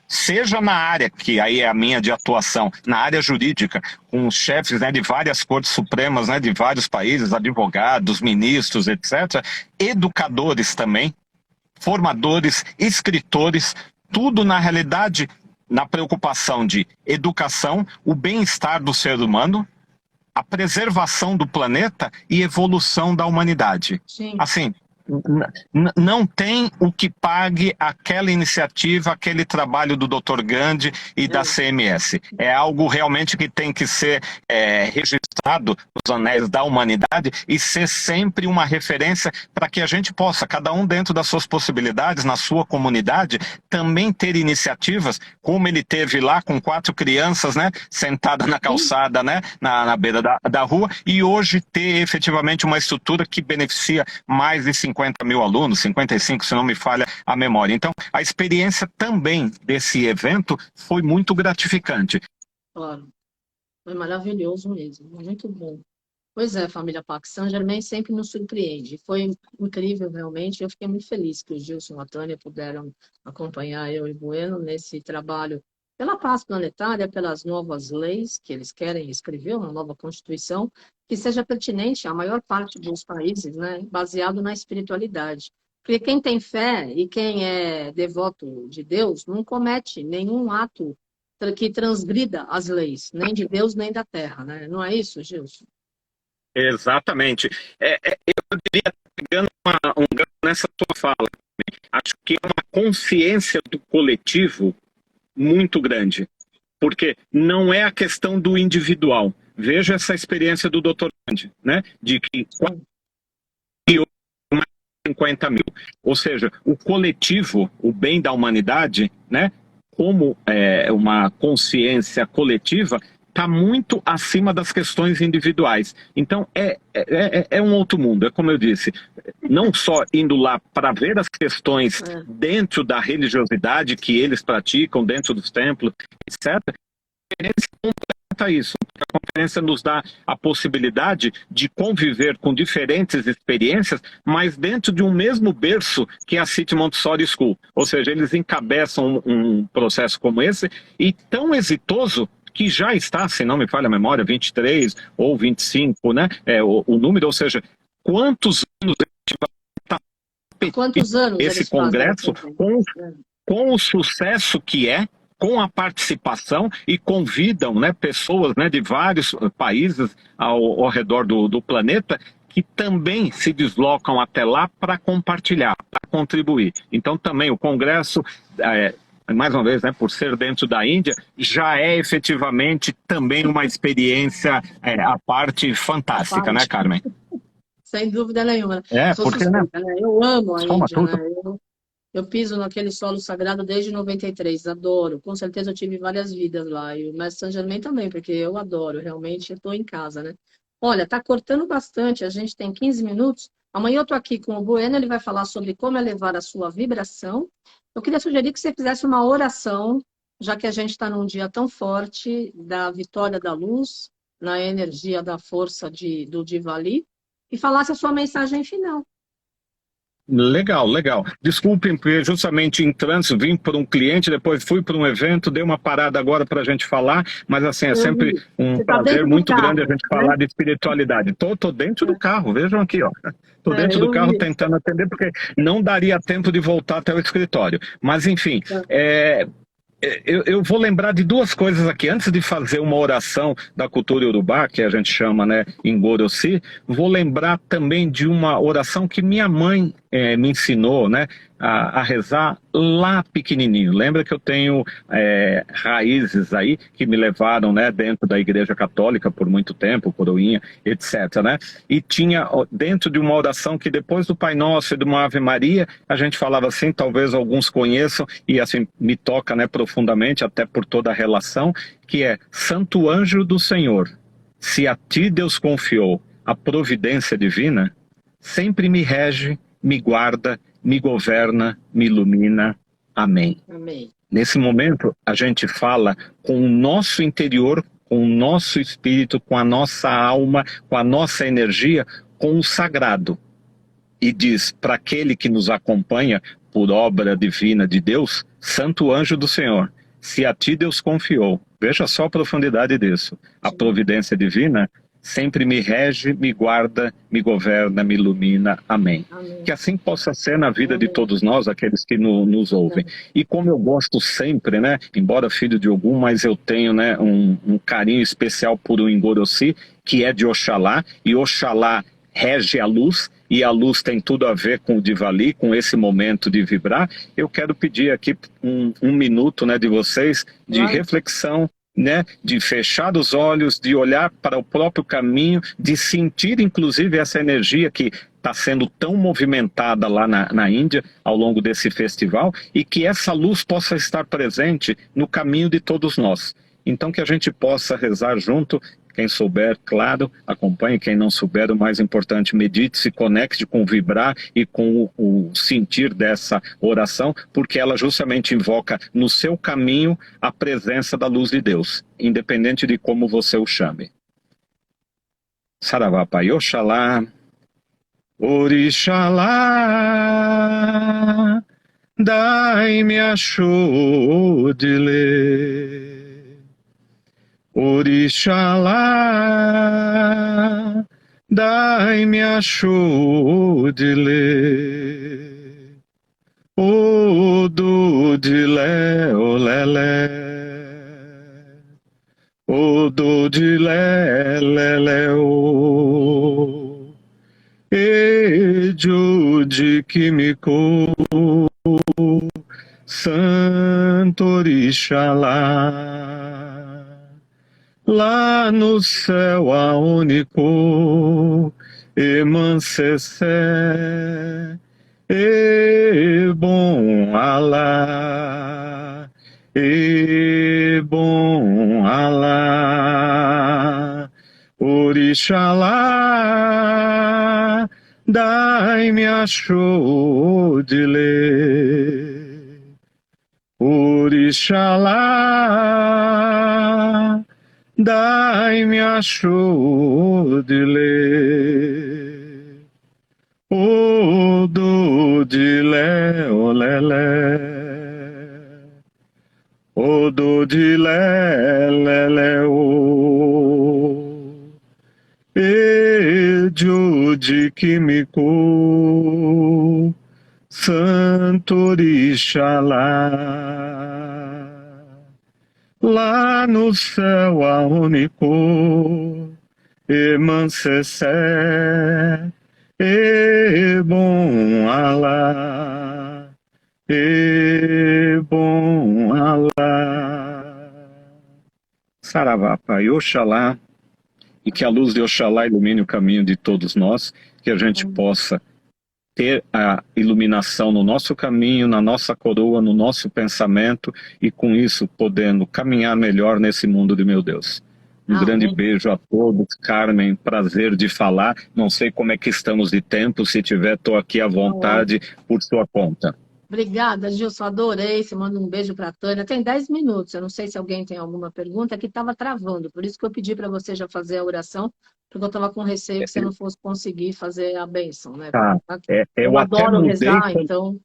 seja na área, que aí é a minha de atuação, na área jurídica, com os chefes, né, de várias cortes supremas, né, de vários países, advogados, ministros, etc., educadores também, formadores, escritores, tudo na realidade, na preocupação de educação, o bem-estar do ser humano, a preservação do planeta e evolução da humanidade. Sim. Assim, não tem o que pague aquela iniciativa, aquele trabalho do Dr. Gandhi e da CMS. É algo realmente que tem que ser registrado nos anéis da humanidade e ser sempre uma referência para que a gente possa, cada um dentro das suas possibilidades, na sua comunidade, também ter iniciativas, como ele teve lá com 4 crianças, né, sentada na calçada, né, na beira da rua, e hoje ter efetivamente uma estrutura que beneficia mais de 50 mil alunos, 55, se não me falha a memória. Então, a experiência também desse evento foi muito gratificante. Claro, foi maravilhoso mesmo, muito bom. Pois é, família Pax, Saint-Germain sempre nos surpreende. Foi incrível, realmente. Eu fiquei muito feliz que o Gilson e a Tânia puderam acompanhar eu e Bueno nesse trabalho pela paz planetária, pelas novas leis que eles querem escrever, uma nova Constituição, que seja pertinente à maior parte dos países, né, baseado na espiritualidade. Porque quem tem fé e quem é devoto de Deus não comete nenhum ato que transgrida as leis, nem de Deus, nem da terra, né? Não é isso, Gilson? Exatamente. Eu diria, pegando um gancho nessa tua fala, acho que é uma consciência do coletivo muito grande, porque não é a questão do individual. Veja essa experiência do Dr. Gandhi, né, de que 50 mil, ou seja, o coletivo, o bem da humanidade, né, como uma consciência coletiva, está muito acima das questões individuais. Então, é um outro mundo, é como eu disse, não só indo lá para ver as questões dentro da religiosidade que eles praticam, dentro dos templos, etc., a conferência completa isso. A conferência nos dá a possibilidade de conviver com diferentes experiências, mas dentro de um mesmo berço que é a City Montessori School. Ou seja, eles encabeçam um processo como esse e tão exitoso que já está, se não me falha a memória, 23 ou 25, né? O número, ou seja, quantos anos esse congresso com o sucesso que é, com a participação e convidam, né, pessoas, né, de vários países ao redor do planeta que também se deslocam até lá para compartilhar, para contribuir. Então também o congresso mais uma vez, né, por ser dentro da Índia, já é efetivamente também uma experiência à parte fantástica, né, Carmen? Sem dúvida nenhuma. Porque, né? Eu amo a Índia, né? Eu piso naquele solo sagrado desde 93, adoro. Com certeza eu tive várias vidas lá, e o Mestre Saint-Germain também, porque eu adoro, realmente estou em casa, né? Olha, tá cortando bastante, a gente tem 15 minutos. Amanhã eu tô aqui com o Bueno, ele vai falar sobre como elevar a sua vibração. Eu queria sugerir que você fizesse uma oração, já que a gente está num dia tão forte da vitória da luz, na energia da força do Diwali, e falasse a sua mensagem final. Legal. Desculpem, porque justamente em trânsito vim para um cliente, depois fui para um evento, dei uma parada agora para a gente falar, mas assim, é sempre um prazer muito grande a gente falar de espiritualidade. Tô dentro do carro, vejam aqui, ó. Tô dentro do carro tentando atender, porque não daria tempo de voltar até o escritório. Mas enfim, eu vou lembrar de duas coisas aqui. Antes de fazer uma oração da cultura iorubá, que a gente chama, né, Ngorosi, vou lembrar também de uma oração que minha mãe me ensinou, né, a rezar lá pequenininho. Lembra que eu tenho raízes aí que me levaram, né, dentro da Igreja Católica por muito tempo, coroinha, etc, né? E tinha dentro de uma oração que depois do Pai Nosso e de uma Ave Maria, a gente falava assim, talvez alguns conheçam, e assim me toca, né, profundamente, até por toda a relação, que é: Santo Anjo do Senhor, se a ti Deus confiou a providência divina, sempre me rege, me guarda, me governa, me ilumina. Amém. Amém. Nesse momento, a gente fala com o nosso interior, com o nosso espírito, com a nossa alma, com a nossa energia, com o sagrado. E diz para aquele que nos acompanha por obra divina de Deus: Santo Anjo do Senhor, se a ti Deus confiou, veja só a profundidade disso, a providência divina sempre me rege, me guarda, me governa, me ilumina. Amém. Amém. Que assim possa ser na vida de todos nós, aqueles que nos ouvem. E como eu gosto sempre, né, embora filho de Ogum, mas eu tenho, né, um carinho especial por um Ngorosi, que é de Oxalá, e Oxalá rege a luz, e a luz tem tudo a ver com o Diwali, com esse momento de vibrar. Eu quero pedir aqui um minuto, né, de vocês, de reflexão, né, de fechar os olhos, de olhar para o próprio caminho, de sentir inclusive essa energia que está sendo tão movimentada lá na Índia ao longo desse festival, e que essa luz possa estar presente no caminho de todos nós. Então que a gente possa rezar junto. Quem souber, claro, acompanhe. Quem não souber, o mais importante, medite, se conecte com o vibrar e com o sentir dessa oração, porque ela justamente invoca no seu caminho a presença da luz de Deus, independente de como você o chame. Saravá Pai Oxalá, Orixalá, dai-me a Xodile. Orixalá, dai-me a Xodile. Ododilé, olélé. Ododilé, lélé, o. Ejodi Kimiko, Santo Orixalá. Lá no céu a único, Emancecé, e bom Alá, e bom Alá. Orixalá, dai-me a Xodile. Orixalá, dai-me a Xodile. Ododilé, olélé. Ododilé, lélé, o. Ejodi Kimiko, Santo Orixalá. Lá no céu a único, Emancecé, e bom Alá, e bom Alá. Saravá Pai Oxalá, e que a luz de Oxalá ilumine o caminho de todos nós, que a gente possa ter a iluminação no nosso caminho, na nossa coroa, no nosso pensamento, e com isso podendo caminhar melhor nesse mundo de meu Deus. Um grande beijo a todos. Carmen, prazer de falar. Não sei como é que estamos de tempo, se tiver, estou aqui à vontade por sua conta. Obrigada, Gilson, adorei. Você manda um beijo para a Tânia. Tem 10 minutos, eu não sei se alguém tem alguma pergunta, que estava travando, por isso que eu pedi para você já fazer a oração, porque eu estava com receio que você não fosse conseguir fazer a bênção, né? Tá. Eu adoro rezar, então...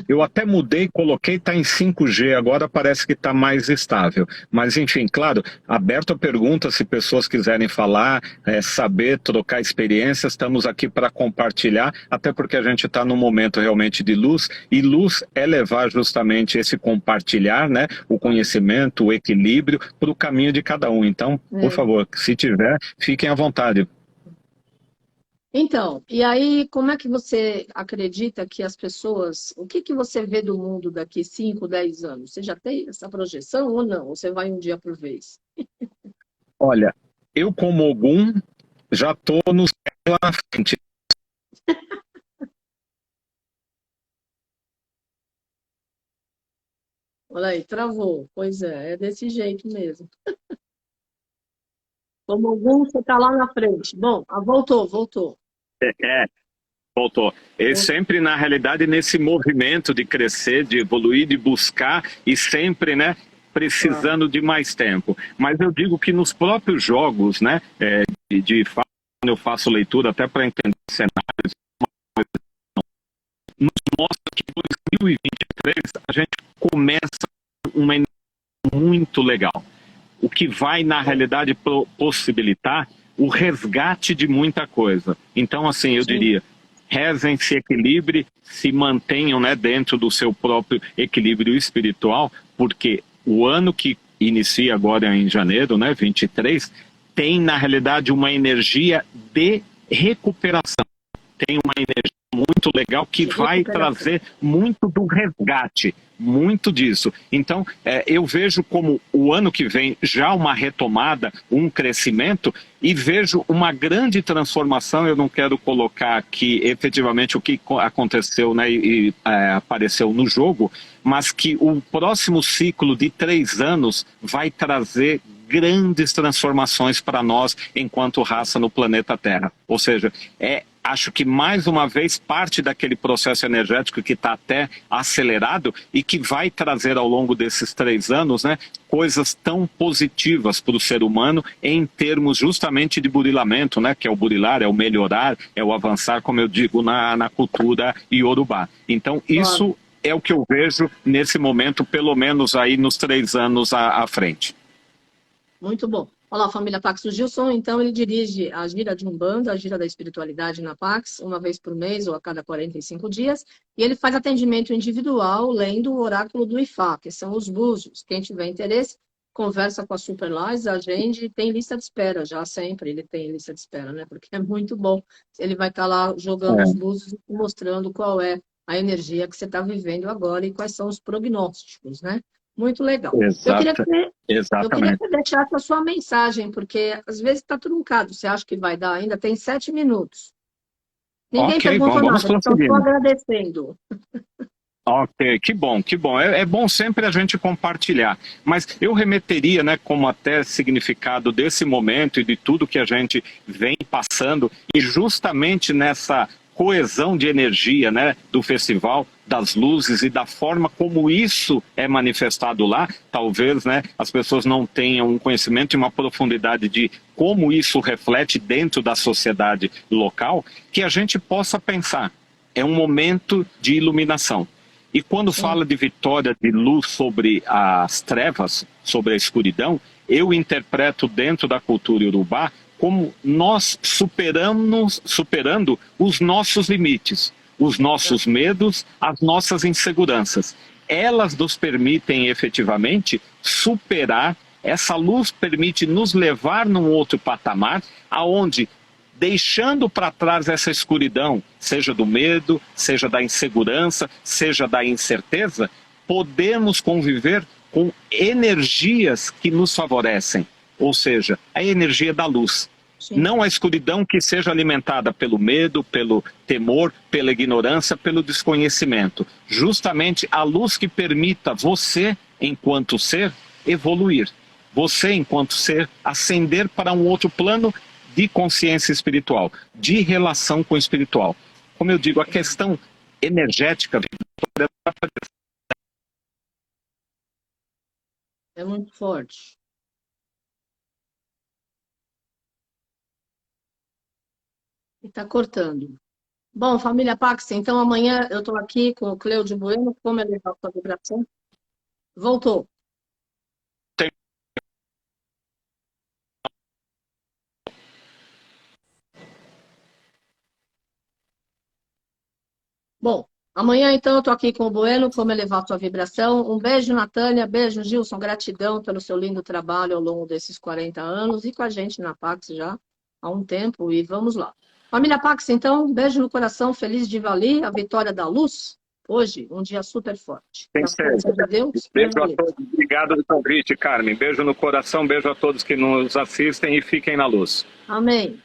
Eu até mudei, coloquei, está em 5G, agora parece que está mais estável. Mas enfim, claro, aberto a perguntas, se pessoas quiserem falar, saber, trocar experiências, estamos aqui para compartilhar, até porque a gente está num momento realmente de luz, e luz é levar justamente esse compartilhar, né, o conhecimento, o equilíbrio, para o caminho de cada um. Então, por favor, se tiver, fiquem à vontade. Então, e aí, como é que você acredita que as pessoas... O que você vê do mundo daqui 5, 10 anos? Você já tem essa projeção ou não? Ou você vai um dia por vez? Olha, eu como Ogum já estou no céu lá na frente. Olha aí, travou. Pois é desse jeito mesmo. Como Ogum, você está lá na frente. Bom, voltou. Voltou. E sempre, na realidade, nesse movimento de crescer, de evoluir, de buscar, e sempre, né, precisando de mais tempo. Mas eu digo que nos próprios jogos, né, quando eu faço leitura, até para entender cenários, nos mostra que em 2023 a gente começa uma energia muito legal. O que vai, na realidade, possibilitar o resgate de muita coisa. Então, assim, eu diria, rezem, se equilibrem, se mantenham, né, dentro do seu próprio equilíbrio espiritual, porque o ano que inicia agora em janeiro, né, 23, tem, na realidade, uma energia de recuperação. Tem uma energia muito legal que vai trazer muito do resgate, muito disso. Então, eu vejo como o ano que vem já uma retomada, um crescimento, e vejo uma grande transformação. Eu não quero colocar aqui efetivamente o que aconteceu, né, e apareceu no jogo, mas que o próximo ciclo de 3 anos vai trazer grandes transformações para nós enquanto raça no planeta Terra. Ou seja, acho que mais uma vez parte daquele processo energético que está até acelerado e que vai trazer ao longo desses 3 anos, né, coisas tão positivas para o ser humano em termos justamente de burilamento, né, que é o burilar, é o melhorar, é o avançar, como eu digo, na cultura iorubá. Então isso é o que eu vejo nesse momento, pelo menos aí nos 3 anos à frente. Muito bom. Olá, família Pax. O Gilson, então, ele dirige a gira de Umbanda, a gira da espiritualidade na Pax, uma vez por mês ou a cada 45 dias, e ele faz atendimento individual, lendo o oráculo do Ifá, que são os búzios. Quem tiver interesse, conversa com a Superlais, agende, tem lista de espera, já sempre ele tem lista de espera, né? Porque é muito bom. Ele vai estar lá jogando os búzios e mostrando qual é a energia que você está vivendo agora e quais são os prognósticos, né? Muito legal. Eu queria que você deixasse a sua mensagem, porque às vezes está truncado. Você acha que vai dar ainda? Tem 7 minutos. Ninguém perguntou nada, então estou agradecendo. Ok, que bom, que bom. É bom sempre a gente compartilhar. Mas eu remeteria, né, como até significado desse momento e de tudo que a gente vem passando, e justamente nessa coesão de energia, né, do festival, das luzes e da forma como isso é manifestado lá. Talvez, né, as pessoas não tenham um conhecimento e uma profundidade de como isso reflete dentro da sociedade local, que a gente possa pensar. É um momento de iluminação. E quando fala de vitória de luz sobre as trevas, sobre a escuridão, eu interpreto dentro da cultura iorubá como nós superando os nossos limites, os nossos medos, as nossas inseguranças. Elas nos permitem efetivamente superar, essa luz permite nos levar num outro patamar, aonde, deixando para trás essa escuridão, seja do medo, seja da insegurança, seja da incerteza, podemos conviver com energias que nos favorecem, ou seja, a energia da luz. Sim. Não a escuridão que seja alimentada pelo medo, pelo temor, pela ignorância, pelo desconhecimento. Justamente a luz que permita você, enquanto ser, evoluir. Você, enquanto ser, ascender para um outro plano de consciência espiritual, de relação com o espiritual. Como eu digo, a questão energética é muito forte. E está cortando. Bom, família Pax, então amanhã eu estou aqui com o Cleudio Bueno, como elevar a sua vibração. Voltou. Bom, amanhã então eu estou aqui com o Bueno, como elevar a sua vibração. Um beijo, Natânia, beijo, Gilson, gratidão pelo seu lindo trabalho ao longo desses 40 anos e com a gente na Pax já há um tempo, e vamos lá. Família Pax, então, um beijo no coração, feliz de Vali, a vitória da luz. Hoje, um dia super forte. Tem certeza. De Deus, beijo a todos. Obrigado pelo convite, Carmen. Beijo no coração, beijo a todos que nos assistem e fiquem na luz. Amém.